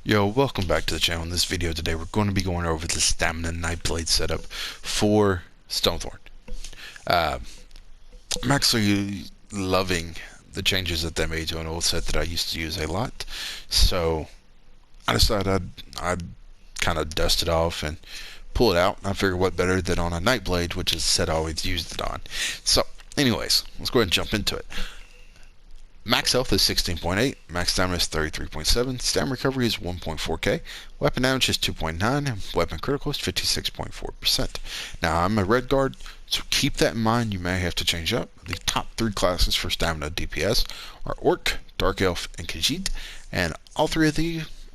Yo, welcome back to the channel. In this video today, we're going to be going over the Stamina Nightblade setup for STONETHORN. I'm actually loving the changes that they made to an old set that I used to use a lot. So I decided I'd kind of dust it off and pull it out. I figured what better than on a Nightblade, which is the set I always used it on. So anyways, let's go ahead and jump into it. Max health is 16.8, max stamina is 33.7, stamina recovery is 1.4k, weapon damage is 2.9, and weapon critical is 56.4%. Now I'm a red guard, so keep that in mind. You may have to change up. The top 3 classes for stamina DPS are Orc, Dark Elf, and Khajiit, and all 3 of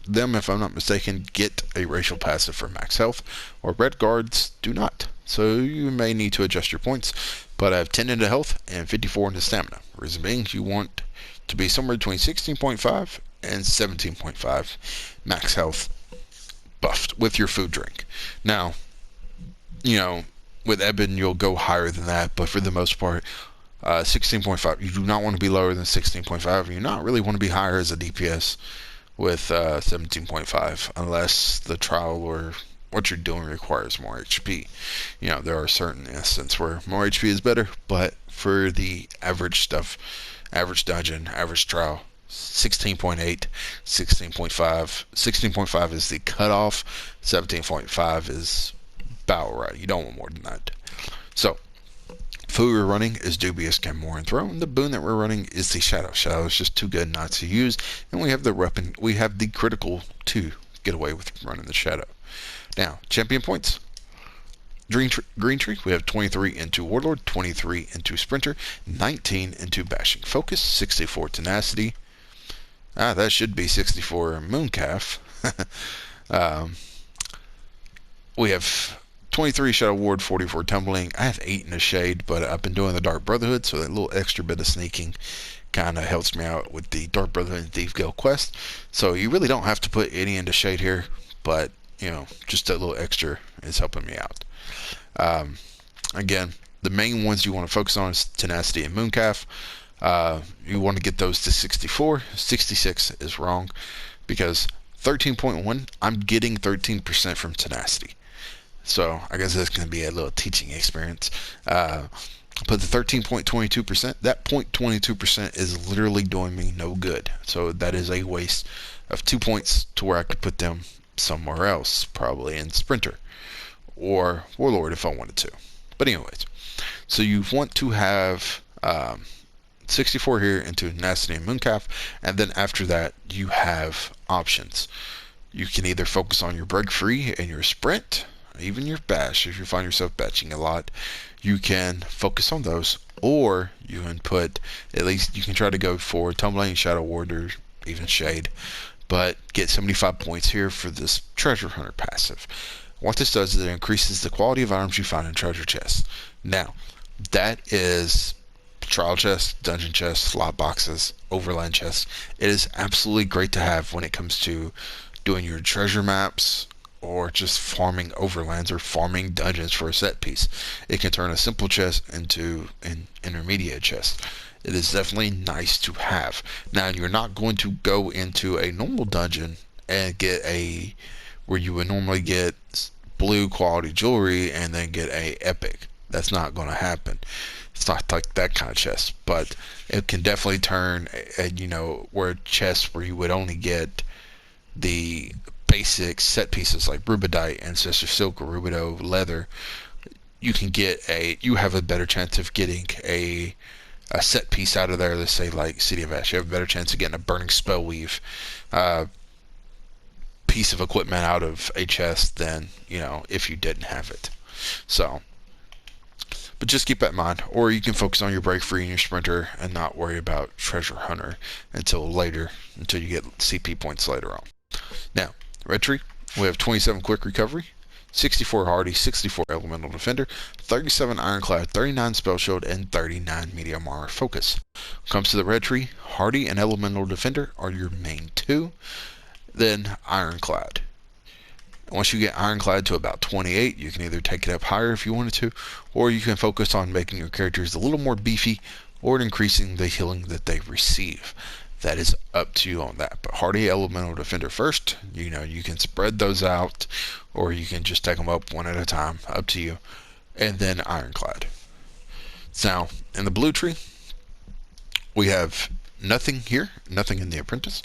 them, if I'm not mistaken, get a racial passive for max health, or red guards do not. So you may need to adjust your points, but I have 10 into health and 54 into stamina. Reason being, you want to be somewhere between 16.5 and 17.5 max health buffed with your food drink. Now, with Eben, you'll go higher than that, but for the most part, 16.5. You do not want to be lower than 16.5. You not really want to be higher as a DPS with 17.5 unless the trial or what you're doing requires more HP. There are certain instances where more HP is better, but for the average stuff, average dungeon, average trial, 16.8, 16.5. 16.5 is the cutoff. 17.5 is about right. You don't want more than that. So, food we're running is Dubious, Gamora, and Throne. The boon that we're running is the Shadow. Shadow is just too good not to use, and we have the weapon. We have the critical to get away with running the Shadow. Now, champion points. Green Tree, we have 23 into Warlord, 23 into Sprinter, 19 into Bashing Focus, 64 Tenacity. That should be 64 Mooncalf. We have 23 Shadow Ward, 44 Tumbling. I have 8 in the Shade, but I've been doing the Dark Brotherhood, so that little extra bit of sneaking kind of helps me out with the Dark Brotherhood and Thief Guild quest. So you really don't have to put any into Shade here, but just that little extra is helping me out. Again, the main ones you want to focus on is Tenacity and Mooncalf. You want to get those to 64. 66 is wrong because 13.1, I'm getting 13% from Tenacity. So I guess that's going to be a little teaching experience. But the 13.22%, that 0.22% is literally doing me no good. So that is a waste of 2 points to where I could put them somewhere else, probably in Sprinter or Warlord if I wanted to. But anyways, so you want to have 64 here into Tenacity and Mooncalf, and then after that you have options. You can either focus on your Break Free and your Sprint, even your Bash. If you find yourself batching a lot, you can focus on those, or you can put, at least you can try to go for Tumbling, Shadow Ward, or even Shade, but get 75 points here for this Treasure Hunter passive. What this does is it increases the quality of items you find in treasure chests. Now, that is trial chests, dungeon chests, slot boxes, overland chests. It is absolutely great to have when it comes to doing your treasure maps or just farming overlands or farming dungeons for a set piece. It can turn a simple chest into an intermediate chest. It is definitely nice to have. Now, you're not going to go into a normal dungeon and get where you would normally get blue quality jewelry and then get a epic. That's not going to happen. It's not like that kind of chest, but it can definitely turn where chests where you would only get the basic set pieces like rubidite, ancestor silk, or rubido leather. You have a better chance of getting a set piece out of there. Let's say like City of Ash. You have a better chance of getting a burning spell weave piece of equipment out of a chest than if you didn't have it. So, but just keep that in mind. Or you can focus on your Break Free and your Sprinter and not worry about Treasure Hunter until you get CP points later on. Now, Red Tree, we have 27 Quick Recovery, 64 Hardy, 64 Elemental Defender, 37 Ironclad, 39 Spell Shield, and 39 Medium Armor Focus. When it comes to the Red Tree, Hardy and Elemental Defender are your main 2. Then Ironclad. Once you get Ironclad to about 28, you can either take it up higher if you wanted to, or you can focus on making your characters a little more beefy or increasing the healing that they receive. that is up to you on that. But Hardy Elemental Defender first. You can spread those out, or you can just take them up one at a time, up to you. And then Ironclad. Now, in the blue tree, we have nothing here, nothing in the Apprentice.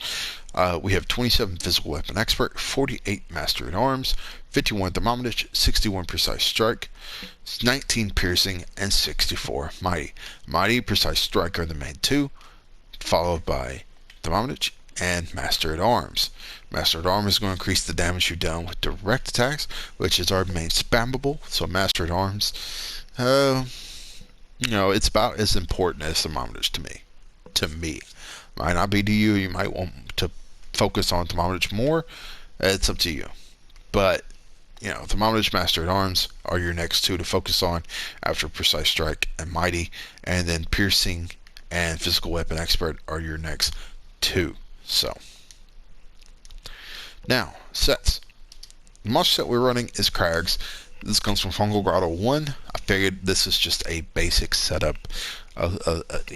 We have 27 Physical Weapon Expert, 48 Master at Arms, 51 Thermometer, 61 Precise Strike, 19 Piercing, and 64 Mighty. Mighty, Precise Strike are the main two, followed by Thermometer and Master at Arms. Master at Arms is going to increase the damage you've done with direct attacks, which is our main spammable. So Master at Arms, it's about as important as Thermometers to me. Might not be to you. You might want to focus on Thermometers more. It's up to you. But Thermometers, Master at Arms are your next two to focus on after Precise Strike and Mighty, and then Piercing and Physical Weapon Expert are your next two. So now sets. The monster set we're running is Crags. This comes from Fungal Grotto 1. I figured this is just a basic setup,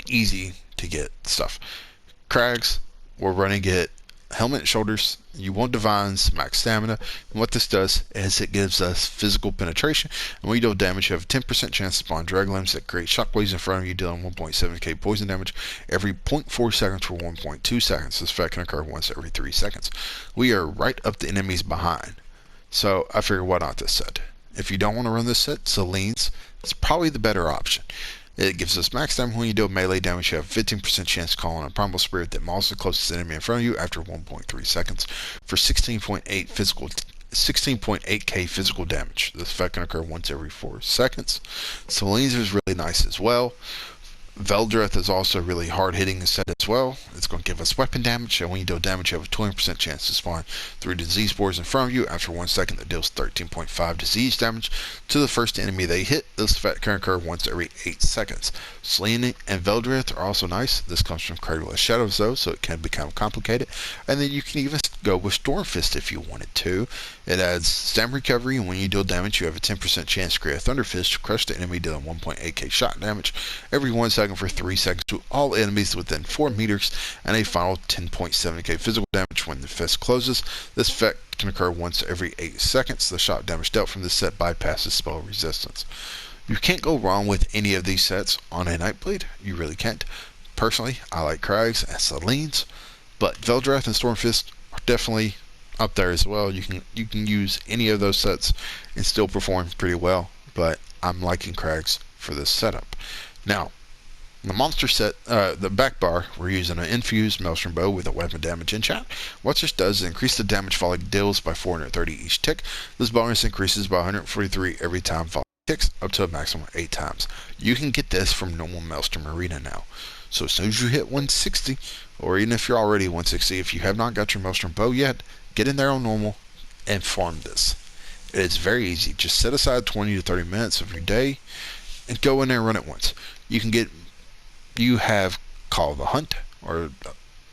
easy to get stuff. Crags, we're running it helmet, shoulders. You want divines, max stamina. And what this does is it gives us physical penetration. And when you deal damage, you have a 10% chance to spawn drag limbs that create shockwaves in front of you, dealing 1.7k poison damage every 0.4 seconds for 1.2 seconds. This effect can occur once every 3 seconds. We are right up the enemies behind. So I figured, why not this set? If you don't want to run this set, Celine's is probably the better option. It gives us max damage. When you deal melee damage, you have a 15% chance to call on a primal spirit that mauls the closest enemy in front of you after 1.3 seconds for 16.8k physical damage. This effect can occur once every 4 seconds. Celine's is really nice as well. Veldreth is also really hard-hitting set as well. It's going to give us weapon damage, and when you deal damage, you have a 20% chance to spawn 3 disease spores in front of you after 1 second that deals 13.5 disease damage to the first enemy they hit. This effect can occur once every 8 seconds. Selene and Veldreth are also nice. This comes from Cradle of Shadows though, so it can become complicated. And then you can even go with Stormfist if you wanted to. It adds stam recovery, and when you deal damage, you have a 10% chance to create a Thunderfist to crush the enemy, dealing 1.8k shot damage every 1 second for 3 seconds to all enemies within 4 meters, and a final 10.7k physical damage when the fist closes. This effect can occur once every 8 seconds. The shot damage dealt from this set bypasses spell resistance. You can't go wrong with any of these sets on a Nightblade. You really can't. Personally, I like Crags and Celine's, but Veldreth and Stormfist are definitely up there as well. You can use any of those sets and still perform pretty well, but I'm liking Crags for this setup. Now, the monster set, the back bar, we're using an infused Maelstrom bow with a weapon damage enchant. What this does is increase the damage volley deals by 430 each tick. This bonus increases by 143 every time volley ticks, up to a maximum of 8 times. You can get this from normal Maelstrom Arena now. So as soon as you hit 160, or even if you're already 160, if you have not got your Maelstrom bow yet, get in there on normal and farm this. It's very easy. Just set aside 20 to 30 minutes of your day and go in there and run it once. You have Call of the Hunt, or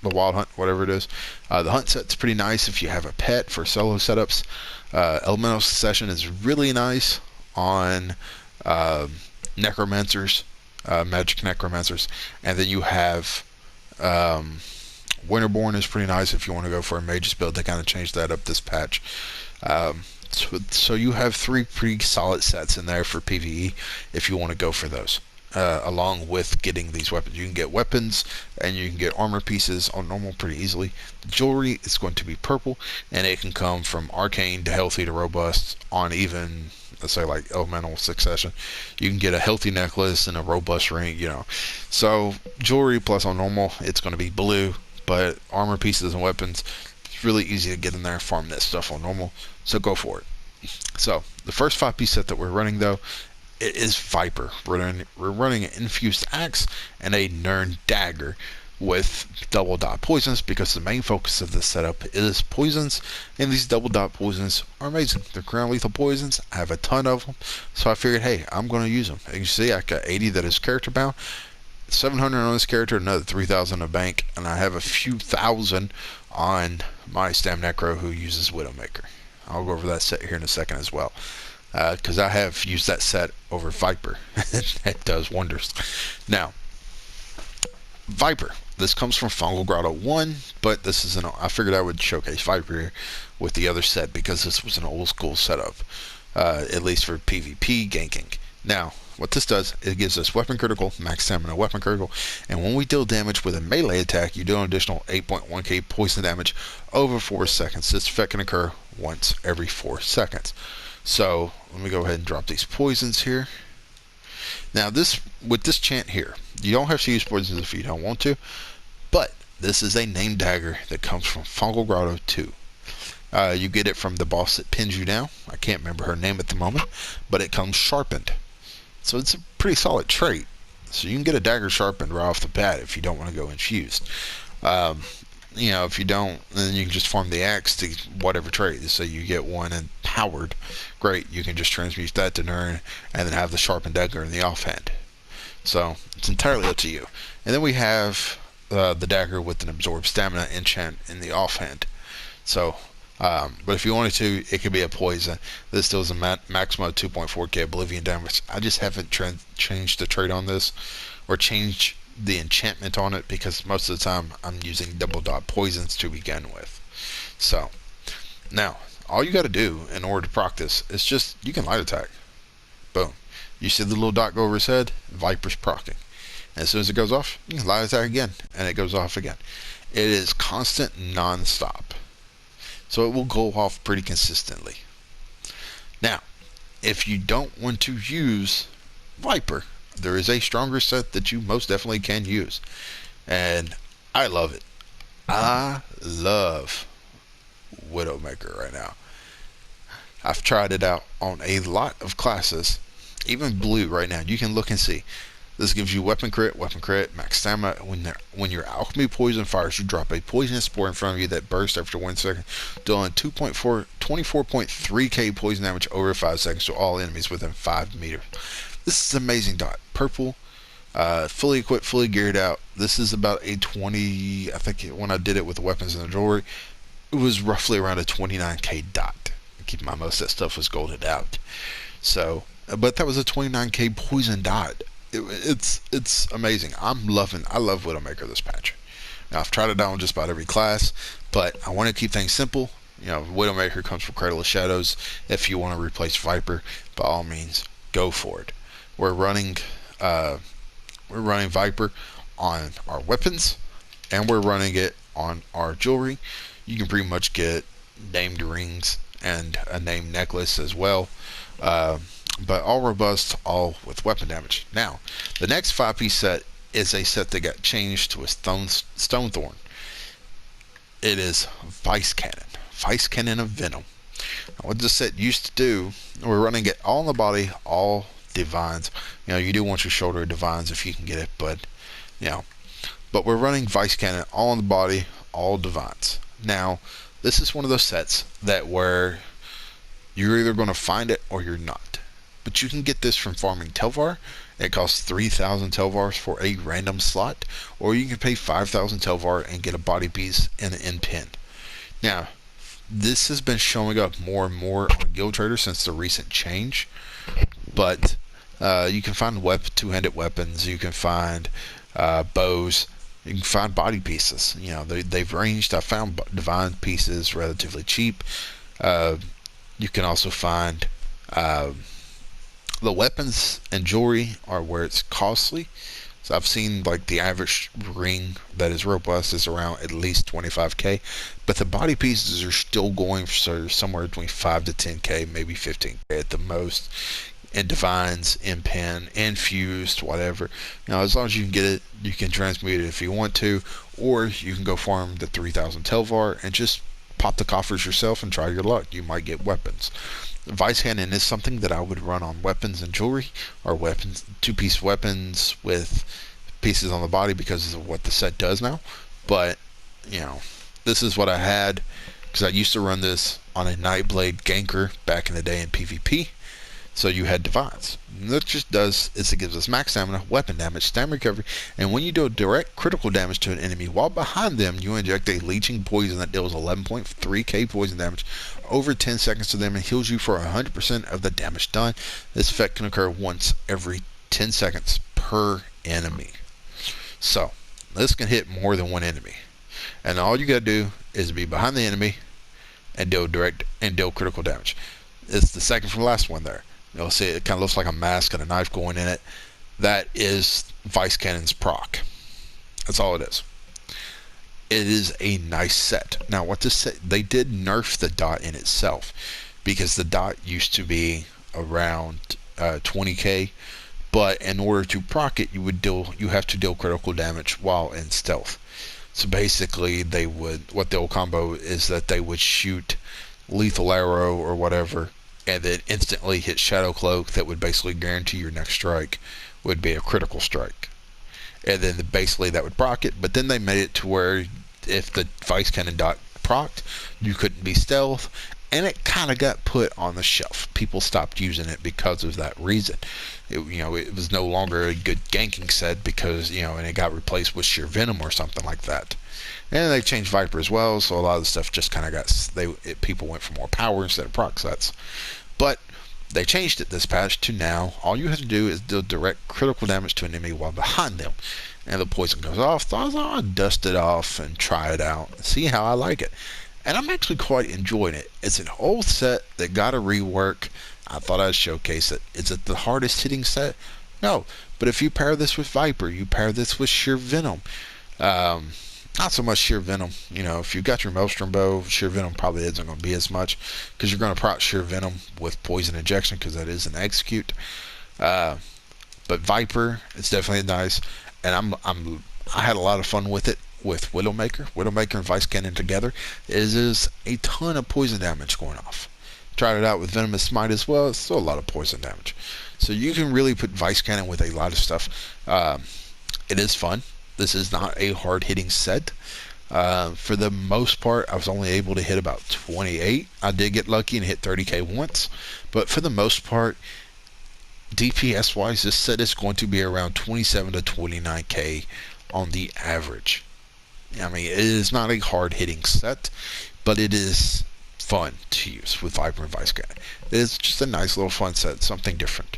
the Wild Hunt, whatever it is. The Hunt set's pretty nice if you have a pet for solo setups. Elemental Succession is really nice on Necromancers, Magic Necromancers. And then you have Winterborn is pretty nice if you want to go for a Mage's build. They kind of changed that up this patch. So you have 3 pretty solid sets in there for PvE if you want to go for those. Along with getting these weapons. You can get weapons and you can get armor pieces on normal pretty easily. The jewelry is going to be purple, and it can come from arcane to healthy to robust on even, let's say, like Elemental Succession. You can get a healthy necklace and a robust ring, So jewelry plus on normal, it's going to be blue, but armor pieces and weapons, it's really easy to get in there and farm that stuff on normal. So go for it. So the first 5-piece set that we're running though, it is Viper. We're running an infused axe and a Nern dagger with double dot poisons, because the main focus of this setup is poisons, and these double dot poisons are amazing. They're ground lethal poisons. I have a ton of them, so I figured, hey, I'm going to use them. You can see I got 80 that is character bound, 700 on this character, another 3,000 in a bank, and I have a few thousand on my Stam Necro who uses Widowmaker. I'll go over that set here in a second as well, because I have used that set over Viper. It does wonders. Now, Viper. This comes from Fungal Grotto 1, but this is I figured I would showcase Viper here with the other set because this was an old school setup, at least for PvP ganking. Now, what this does, it gives us weapon critical, max stamina weapon critical, and when we deal damage with a melee attack, you do an additional 8.1k poison damage over 4 seconds. This effect can occur once every 4 seconds. So, let me go ahead and drop these poisons here. Now, with this chant here, you don't have to use poisons if you don't want to, but this is a name dagger that comes from Fungal Grotto 2. You get it from the boss that pins you down. I can't remember her name at the moment, but it comes sharpened. So it's a pretty solid trait. So you can get a dagger sharpened right off the bat if you don't want to go infused. If you don't, then you can just farm the axe to whatever trait. So you get one empowered, great. You can just transmute that to Nern and then have the sharpened dagger in the offhand. So it's entirely up to you. And then we have the dagger with an absorbed stamina enchant in the offhand. So, but if you wanted to, it could be a poison. This deals a maximum of 2.4k oblivion damage. I just haven't changed the trait on this, or changed the enchantment on it, because most of the time I'm using double dot poisons to begin with. So now all you got to do in order to proc this is just, you can light attack. Boom. You see the little dot go over his head? Viper's procking. And as soon as it goes off, you can light attack again, and it goes off again. It is constant, non-stop. So it will go off pretty consistently. Now, if you don't want to use Viper, there is a stronger set that you most definitely can use. And I love it. I love Widowmaker right now. I've tried it out on a lot of classes. Even blue right now. You can look and see. This gives you weapon crit, max stamina. When your alchemy poison fires, you drop a poisonous spore in front of you that bursts after 1 second, dealing 24.3k poison damage over 5 seconds to all enemies within 5 meters. This is an amazing dot. Purple, fully equipped, fully geared out. This is about a 20, I think when I did it with the weapons and the jewelry, it was roughly around a 29k dot. Keep in mind, most of that stuff was golded out. So, but that was a 29k poison dot. It's amazing. I love Widowmaker this patch. Now, I've tried it out on just about every class, but I want to keep things simple. Widowmaker comes from Cradle of Shadows. If you want to replace Viper, by all means, go for it. We're running Viper on our weapons, and we're running it on our jewelry. You can pretty much get named rings and a named necklace as well. But all robust, all with weapon damage. Now, the next 5-piece set is a set that got changed to a STONETHORN. It is Vicecannon of Venom. Now, what this set used to do, we're running it all in the body, all divines. You do want your shoulder divines if you can get it, but but we're running Vicecannon all in the body, all divines. Now, this is one of those sets that where you're either going to find it or you're not. But you can get this from farming Telvar. It costs 3,000 Telvars for a random slot, or you can pay 5,000 Telvar and get a body piece and an end pin. Now, this has been showing up more and more on Guild Trader since the recent change, but you can find two-handed weapons, you can find bows, you can find body pieces. They've ranged. I found divine pieces relatively cheap. You can also find the weapons and jewelry are where it's costly. So I've seen like the average ring that is robust is around at least 25k, but the body pieces are still going for somewhere between 5 to 10k, maybe 15k at the most. And divines, in pen, infused, whatever. As long as you can get it, you can transmute it if you want to, or you can go farm the 3,000 Telvar and just pop the coffers yourself and try your luck. You might get weapons. Vicecannon is something that I would run on weapons and jewelry, or weapons, 2-piece weapons with pieces on the body because of what the set does now. But this is what I had because I used to run this on a Nightblade ganker back in the day in PvP. So you had divines. And what it just does is it gives us max stamina, weapon damage, stamina recovery, and when you do direct critical damage to an enemy while behind them, you inject a leeching poison that deals 11.3k poison damage over 10 seconds to them and heals you for 100% of the damage done. This effect can occur once every 10 seconds per enemy. So, This can hit more than one enemy. And all you gotta do is be behind the enemy and deal critical damage. It's the second from the last one there. You'll see it kind of looks like a mask and a knife going in it. That is Vicecannon's proc. That's all it is. It is a nice set. Now what this set, they did nerf the dot in itself, because the dot used to be around 20k, but in order to proc it, you have to deal critical damage while in stealth. So basically, what the old combo is that they would shoot lethal arrow or whatever, and then instantly hit shadow cloak. That would basically guarantee your next strike would be a critical strike, and then basically that would proc it. But then they made it to where if the Vicecannon dot procced, you couldn't be stealth, and it kind of got put on the shelf. People stopped using it because of that reason. It was no longer a good ganking set because, and it got replaced with sheer venom or something like that. And they changed Viper as well, so a lot of the stuff just kind of got, people went for more power instead of proc sets. But they changed it this patch to now all you have to do is deal direct critical damage to an enemy while behind them, and the poison goes off. So I'll dust it off and try it out and see how I like it. And I'm actually quite enjoying it. It's an old set that got a rework. I thought I'd showcase it. Is it the hardest hitting set? No. But if you pair this with Viper, you pair this with sheer venom. Not so much sheer venom. If you got your Maelstrom bow, sheer venom probably isn't going to be as much, because you're going to proc sheer venom with poison injection, because that is an execute. But Viper, it's definitely nice, and I had a lot of fun with it. With Widowmaker and Vicecannon together, is a ton of poison damage going off. Tried it out with Venomous Smite as well. It's still a lot of poison damage. So you can really put Vicecannon with a lot of stuff. It is fun. This is not a hard-hitting set. For the most part, I was only able to hit about 28. I did get lucky and hit 30k once. But for the most part, DPS-wise, this set is going to be around 27 to 29k on the average. I mean, it is not a hard-hitting set, but it is fun to use with Viper and Vicecannon. It's just a nice little fun set, something different.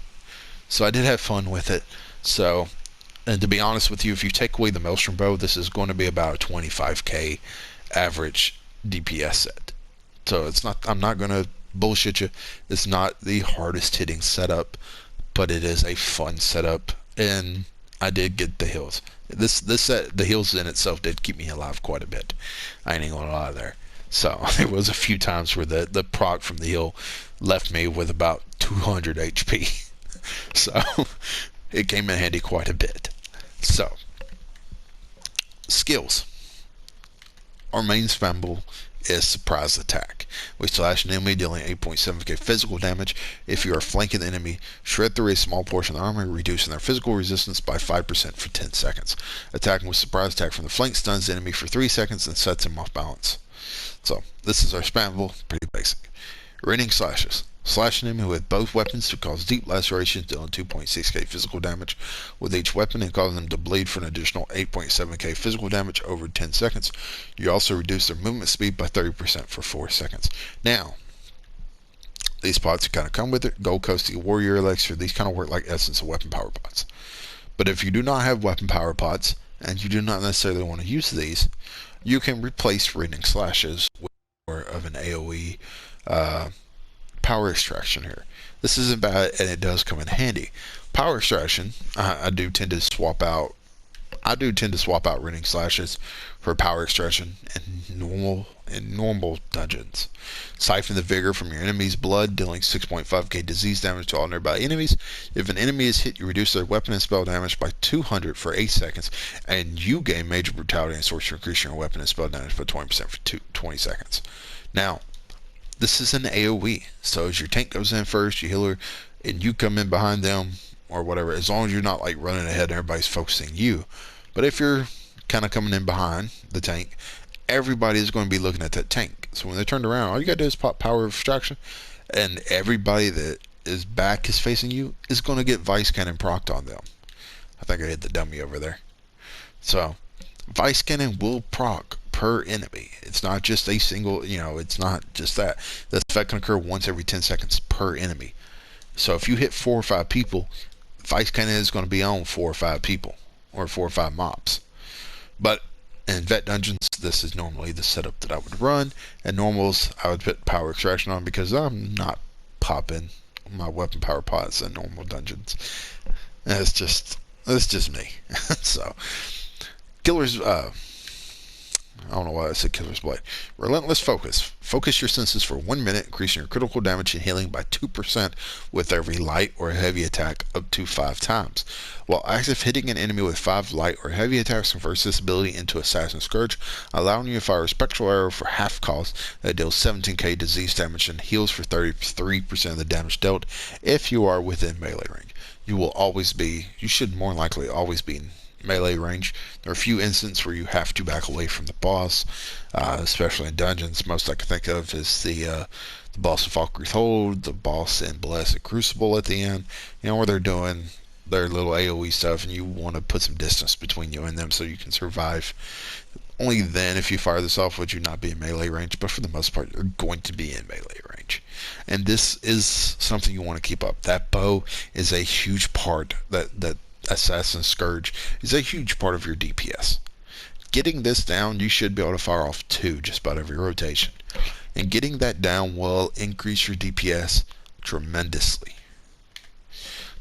So I did have fun with it. So, and to be honest with you, if you take away the Maelstrom bow, this is going to be about a 25k average DPS set. So it's not. I'm not going to bullshit you. It's not the hardest hitting setup, but it is a fun setup, and I did get the heals. This set, the heals in itself did keep me alive quite a bit. I ain't gonna lie there. So there was a few times where the proc from the heal left me with about 200 HP. So it came in handy quite a bit. So skills. Our main spammable is surprise attack. We slash an enemy dealing 8.7k physical damage. If you are flanking the enemy, shred through a small portion of the armor, reducing their physical resistance by 5% for 10 seconds. Attacking with surprise attack from the flank stuns the enemy for 3 seconds and sets him off balance. So this is our spammable, pretty basic. Raining slashes. Slash an enemy with both weapons to cause deep lacerations, dealing 2.6k physical damage with each weapon and causing them to bleed for an additional 8.7k physical damage over 10 seconds. You also reduce their movement speed by 30% for 4 seconds. Now, these pots kind of come with it. Gold Coasty, Warrior Elixir, these kind of work like Essence of Weapon Power Pots. But if you do not have Weapon Power Pots, and you do not necessarily want to use these, you can replace Raining Slashes with more of an AoE power extraction here. This isn't bad, and it does come in handy. Power extraction, I do tend to swap out Raining Slashes for power extraction in normal dungeons. Siphon the vigor from your enemy's blood, dealing 6.5k disease damage to all nearby enemies. If an enemy is hit, you reduce their weapon and spell damage by 200 for 8 seconds, and you gain major brutality and sorcery, increasing your weapon and spell damage by 20% for 20 seconds. Now, this is an AoE, so as your tank goes in first, you heal her, and you come in behind them, or whatever, as long as you're not like running ahead and everybody's focusing you. But if you're kind of coming in behind the tank, everybody is going to be looking at that tank. So when they turn around, all you got to do is pop power of extraction, and everybody that is back is facing you is going to get Vicecannon procced on them. I think I hit the dummy over there. So Vicecannon will proc per enemy. It's not just a single, it's not just that. The effect can occur once every 10 seconds per enemy. So if you hit 4 or 5 people, Vicecannon is going to be on 4 or 5 people, or 4 or 5 mobs. But in vet dungeons, this is normally the setup that I would run. At normals, I would put power extraction on because I'm not popping my weapon power pots in normal dungeons. That's just me. So killers. I don't know why I said killer's blade. Relentless focus. Focus your senses for 1 minute, increasing your critical damage and healing by 2% with every light or heavy attack up to 5 times. While active, hitting an enemy with 5 light or heavy attacks converts this ability into Assassin's Scourge, allowing you to fire a spectral arrow for half cost that deals 17k disease damage and heals for 33% of the damage dealt if you are within melee range. You should more likely always be in melee range. There are a few instances where you have to back away from the boss, especially in dungeons. Most I can think of is the boss of Falkreath Hold, the boss in Blessed Crucible at the end, where they're doing their little AoE stuff and you want to put some distance between you and them so you can survive. Only then, if you fire this off, would you not be in melee range, but for the most part, you're going to be in melee range. And this is something you want to keep up. That bow is a huge part, that Assassin's Scourge is a huge part of your DPS. Getting this down, you should be able to fire off 2 just about every rotation. And getting that down will increase your DPS tremendously.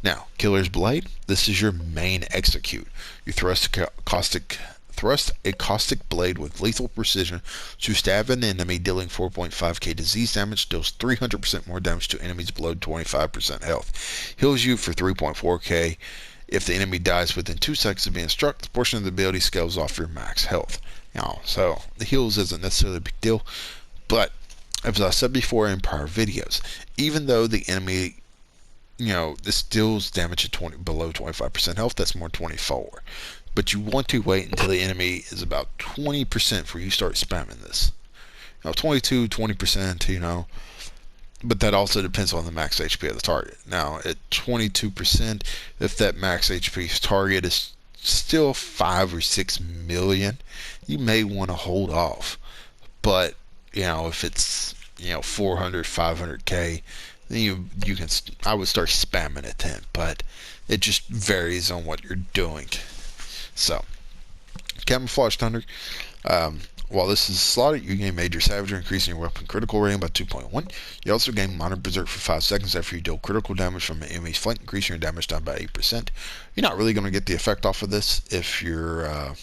Now, Killer's Blade, this is your main execute. You thrust a caustic blade with lethal precision to stab an enemy, dealing 4.5k disease damage, deals 300% more damage to enemies below 25% health, heals you for 3.4k. If the enemy dies within 2 seconds of being struck, the portion of the ability scales off your max health. So the heals isn't necessarily a big deal, but as I said before in prior videos, even though the enemy, this deals damage at below 25% health, that's more 24. But you want to wait until the enemy is about 20% before you start spamming this. 22, 20%, but that also depends on the max HP of the target. Now, at 22%, if that max HP target is still 5 or 6 million, you may want to hold off. But, if it's, 400, 500k, then you can, I would start spamming it then. But it just varies on what you're doing. So, Camouflage Thunder. While this is slotted, you gain Major Savagery, increasing your weapon critical rating by 2.1. You also gain Minor Berserk for 5 seconds after you deal critical damage from an enemy's flank, increasing your damage down by 8%. You're not really going to get the effect off of this if your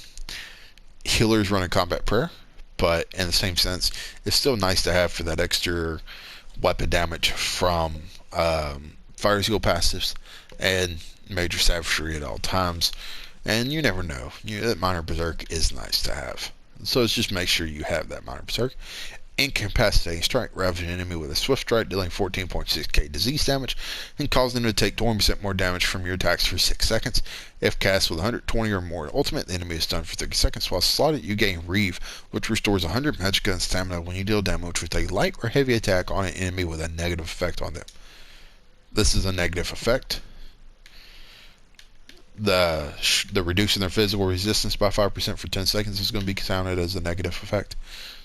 healer's running Combat Prayer, but in the same sense, it's still nice to have for that extra weapon damage from Fire Seal passives and Major Savagery at all times. And you never know. That Minor Berserk is nice to have. So let's just make sure you have that Minor Berserk. Incapacitating Strike. Ravage an enemy with a Swift Strike, dealing 14.6k disease damage, and causing them to take 20% more damage from your attacks for 6 seconds. If cast with 120 or more ultimate, the enemy is stunned for 30 seconds. While slotted, you gain Reeve, which restores 100 magicka and stamina when you deal damage with a light or heavy attack on an enemy with a negative effect on them. This is a negative effect. The reducing their physical resistance by 5% for 10 seconds is going to be counted as a negative effect.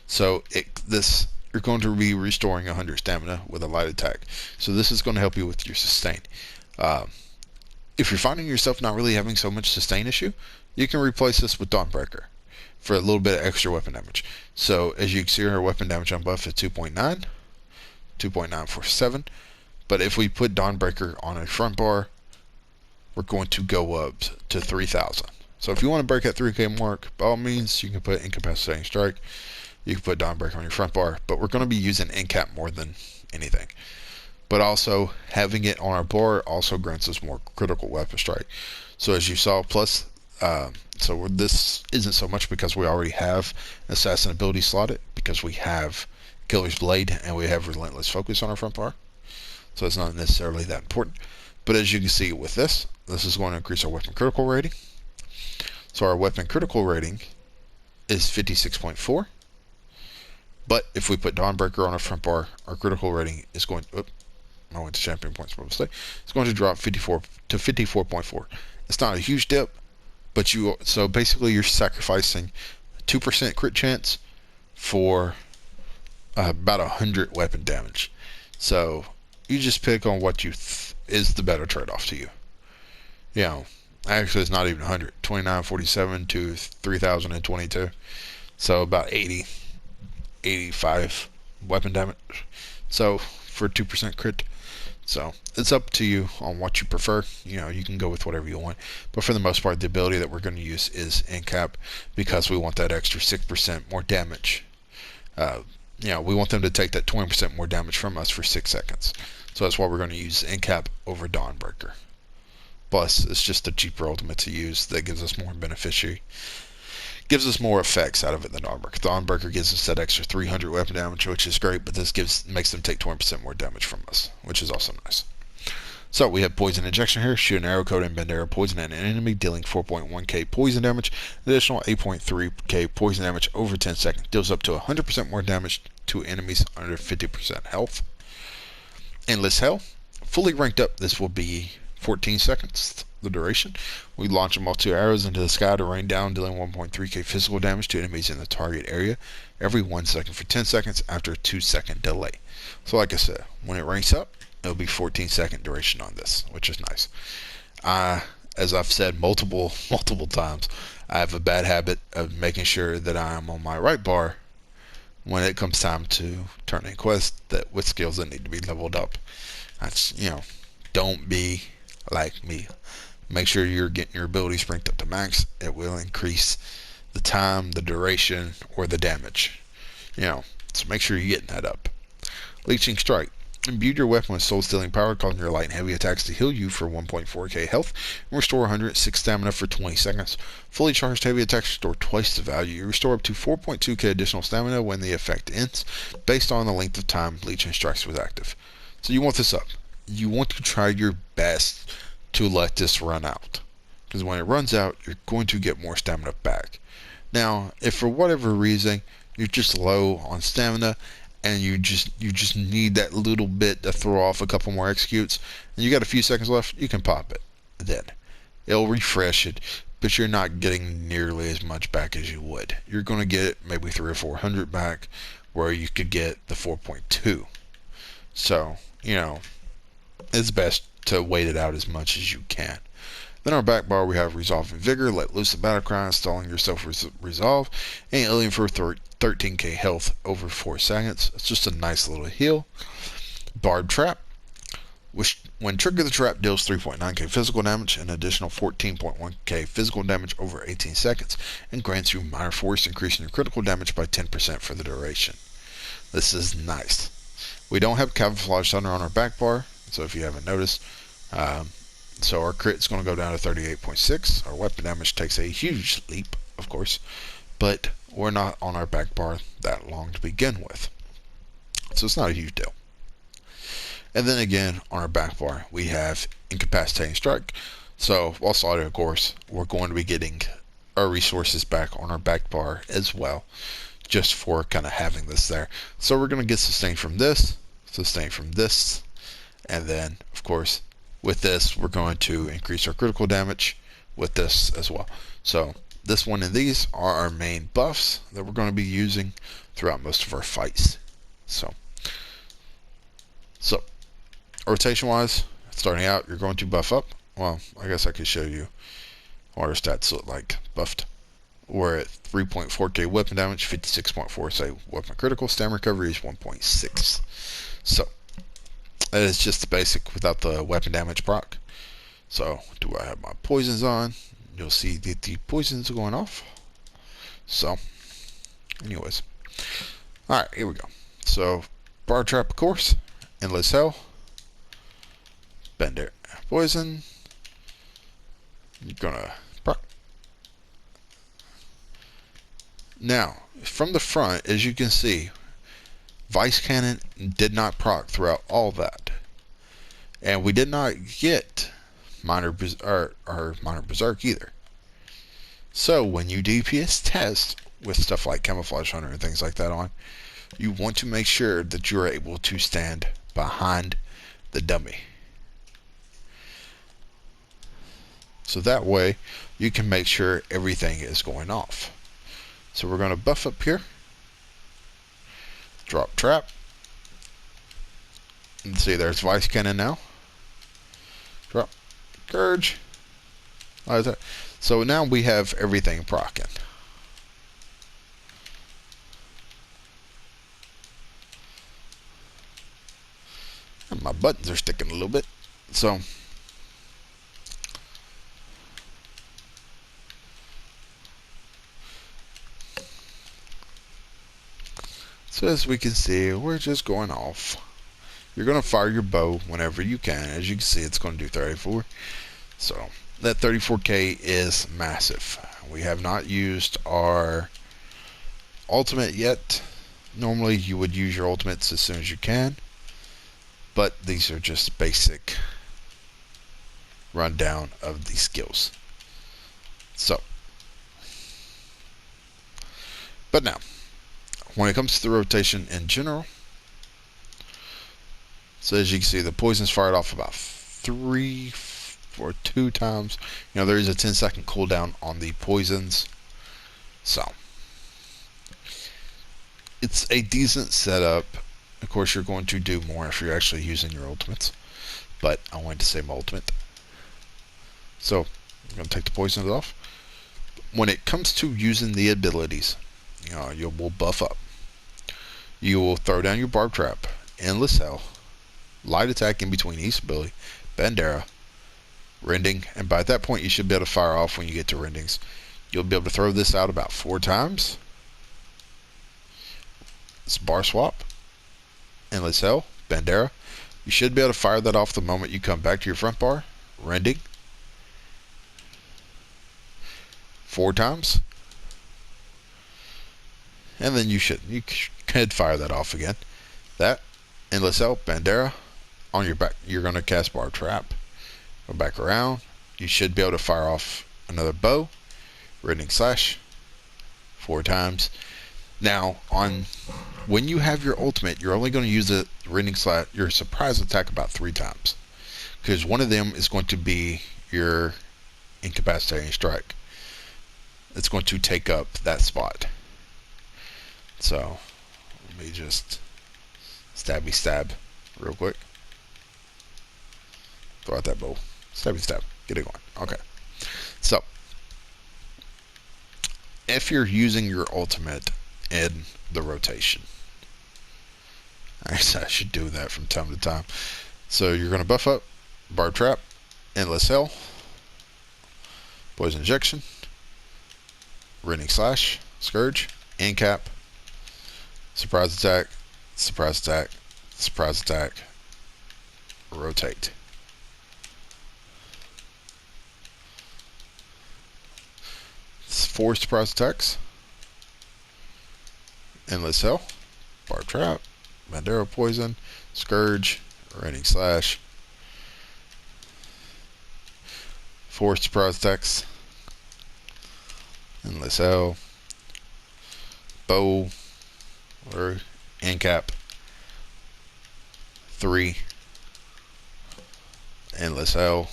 So you're going to be restoring 100 stamina with a light attack. So this is going to help you with your sustain. If you're finding yourself not really having so much sustain issue, you can replace this with Dawnbreaker for a little bit of extra weapon damage. So as you can see, her weapon damage on buff is 2.9, 2.947. But if we put Dawnbreaker on a front bar, we're going to go up to 3,000. So if you want to break that 3k mark, by all means, you can put Incapacitating Strike. You can put Dawnbreaker on your front bar, but we're going to be using Incap more than anything. But also, having it on our bar also grants us more critical weapon strike. So as you saw, plus, this isn't so much because we already have Assassin ability slotted, because we have Killer's Blade and we have Relentless Focus on our front bar. So it's not necessarily that important. But as you can see with this is going to increase our weapon critical rating. So our weapon critical rating is 56.4. But if we put Dawnbreaker on our front bar, our critical rating is going to, I went to champion points by mistake. It's going to drop 54 to 54.4. It's not a huge dip, but so basically you're sacrificing 2% crit chance for about 100 weapon damage. So you just pick on what you is the better trade-off to you. Actually, it's not even 100. 2947 to 3022. So about 80, 85 weapon damage. So for 2% crit. So it's up to you on what you prefer. You can go with whatever you want. But for the most part, the ability that we're going to use is Incap because we want that extra 6% more damage. We want them to take that 20% more damage from us for 6 seconds. So that's why we're going to use Incap over Dawnbreaker. Plus, it's just a cheaper ultimate to use that gives us more beneficiary. Gives us more effects out of it than Dawnbreaker. Dawnbreaker gives us that extra 300 weapon damage, which is great, but this makes them take 20% more damage from us, which is also nice. So we have Poison Injection here. Shoot an arrow code and bend arrow poison at an enemy, dealing 4.1k poison damage. Additional 8.3k poison damage over 10 seconds. Deals up to 100% more damage to enemies under 50% health. Endless Hell. Fully ranked up, this will be 14 seconds, the duration. We launch them all 2 arrows into the sky to rain down, dealing 1.3k physical damage to enemies in the target area every 1 second for 10 seconds after a 2-second delay. So like I said, when it ranks up, it'll be 14-second duration on this, which is nice. As I've said multiple times, I have a bad habit of making sure that I'm on my right bar when it comes time to turn in quests with skills that need to be leveled up. That's, don't be like me. Make sure you're getting your abilities ranked up to max. It will increase the time, the duration, or the damage. So make sure you're getting that up. Leeching Strike. Imbue your weapon with soul-stealing power, causing your light and heavy attacks to heal you for 1.4k health and restore 106 stamina for 20 seconds. Fully charged heavy attacks restore twice the value. You restore up to 4.2k additional stamina when the effect ends, based on the length of time Leeching Strikes was active. So you want this up. You want to try your best to let this run out, because when it runs out, you're going to get more stamina back. Now, if for whatever reason you're just low on stamina, and you just need that little bit to throw off a couple more executes, and you got a few seconds left, you can pop it. Then it'll refresh it, but you're not getting nearly as much back as you would. You're going to get maybe 300 or 400 back, where you could get the 4.2. So it's best to wait it out as much as you can. Then our back bar, we have Resolve and Vigor. Let loose the battle cry, installing yourself resolve, and alien for 13k health over 4 seconds. It's just a nice little heal. Barb Trap, which when triggered, the trap deals 3.9k physical damage, an additional 14.1k physical damage over 18 seconds, and grants you minor force, increasing your critical damage by 10% for the duration. This is nice. We don't have Camouflage Thunder on our back bar, so if you haven't noticed, so our crit is going to go down to 38.6. Our weapon damage takes a huge leap, of course, but we're not on our back bar that long to begin with, so it's not a huge deal. And then again, on our back bar, we have Incapacitating Strike. So while slotted, of course, we're going to be getting our resources back on our back bar as well, just for kind of having this there. So we're going to get Sustain from this, and then, of course, with this, we're going to increase our critical damage with this as well. So this one and these are our main buffs that we're going to be using throughout most of our fights. So rotation wise, starting out, you're going to buff up. Well, I guess I could show you what our stats look like buffed. We're at 3.4k weapon damage, 56.4 say weapon critical, stam recovery is 1.6. So that is just the basic without the weapon damage proc. So do I have my poisons on? You'll see that the poisons are going off. So anyways, alright, here we go. So bar trap, of course, Endless Hell, Bender, poison. You're gonna proc. Now from the front, as you can see, Vicecannon did not proc throughout all that, and we did not get minor berserk either. So when you DPS test with stuff like Camouflage Hunter and things like that on, you want to make sure that you're able to stand behind the dummy, so that way you can make sure everything is going off. So we're going to buff up here, drop trap, and see there's Vicecannon now. Drop Scourge. So now we have everything procking. And my buttons are sticking a little bit. So as we can see, we're just going off. You're going to fire your bow whenever you can. As you can see, it's going to do 34. So that 34k is massive. We have not used our ultimate yet. Normally you would use your ultimates as soon as you can, but these are just basic rundown of the skills. So, but now, when it comes to the rotation in general, so as you can see, the poison's fired off about 3 or 2 times. You know, there is a 10-second cooldown on the poisons. So, it's a decent setup. Of course, you're going to do more if you're actually using your ultimates. But I wanted to say my ultimate. So, I'm going to take the poisons off. When it comes to using the abilities, you know, you will buff up. You will throw down your barb trap, endless hell, light attack in between each ability, Bandera, rending, and by that point you should be able to fire off when you get to rendings. You'll be able to throw this out about 4 times. It's bar swap, endless hell, Bandera. You should be able to fire that off the moment you come back to your front bar, rending, 4 times. And then you could fire that off again. That, endless hell, Bandera, on your back. You're going to cast bar trap. Go back around. You should be able to fire off another bow, rending slash, 4 times. Now, when you have your ultimate, you're only going to use the rending slash, your surprise attack about 3 times, because one of them is going to be your incapacitating strike. It's going to take up that spot. So, let me just stabby stab real quick. Throw out that bow. Stabby stab. Get it going. Okay. So, if you're using your ultimate in the rotation, I guess I should do that from time to time. So, you're going to buff up, barb trap, endless hell, poison injection, rending slash, scourge, end cap, surprise attack, surprise attack, surprise attack, rotate. It's 4 surprise attacks, endless hell, barb trap, Bandera poison, scourge, rending slash, 4 surprise attacks, endless hell, bow, or end cap, 3, endless hell.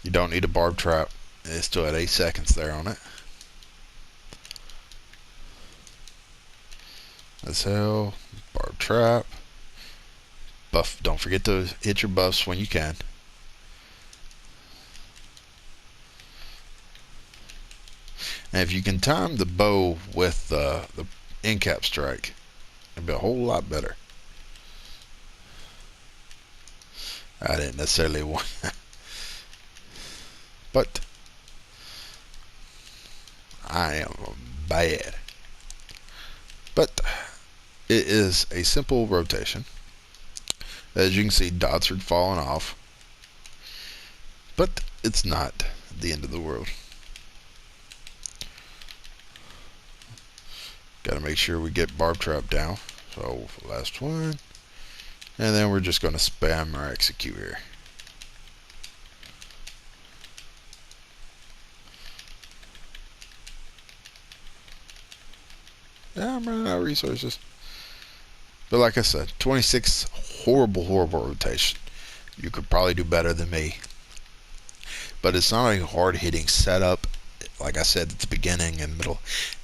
You don't need a barb trap. It's still at 8 seconds there on it. Endless hell, barb trap, buff. Don't forget to hit your buffs when you can. And if you can time the bow with the end cap strike, it'll be a whole lot better. I didn't necessarily want but I am bad. But it is a simple rotation. As you can see, dots are falling off, but it's not the end of the world. Gotta make sure we get barb trap down. So last one, and then we're just going to spam our execute here. Yeah, I'm running out of resources. But like I said, 26, horrible rotation. You could probably do better than me. But it's not a hard-hitting setup. Like I said at the beginning and middle,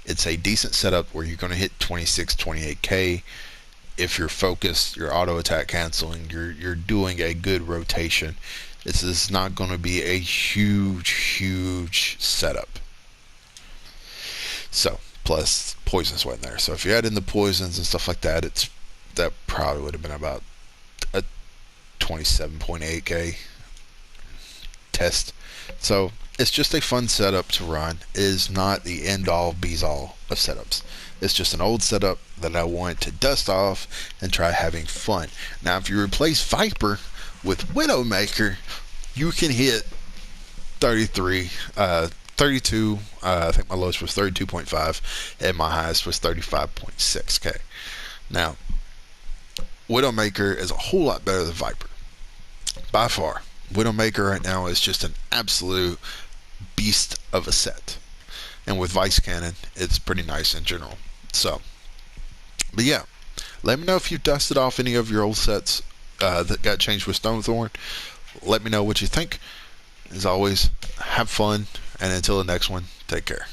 it's a decent setup where you're going to hit 26, 28k. If you're focused, you're auto attack canceling, you're doing a good rotation. This is not going to be a huge setup. So, plus poisons went there. So if you add in the poisons and stuff like that, that probably would have been about a 27.8k test. So it's just a fun setup to run. It is not the end all be all of setups. It's just an old setup that I want to dust off and try having fun. Now if you replace Viper with Widowmaker, you can hit 32, I think my lowest was 32.5 and my highest was 35.6k. Now Widowmaker is a whole lot better than Viper by far. Widowmaker right now is just an absolute beast of a set, and with Vicecannon it's pretty nice in general. So, but yeah, let me know if you've dusted off any of your old sets that got changed with STONETHORN. Let me know what you think. As always, have fun, and until the next one, take care.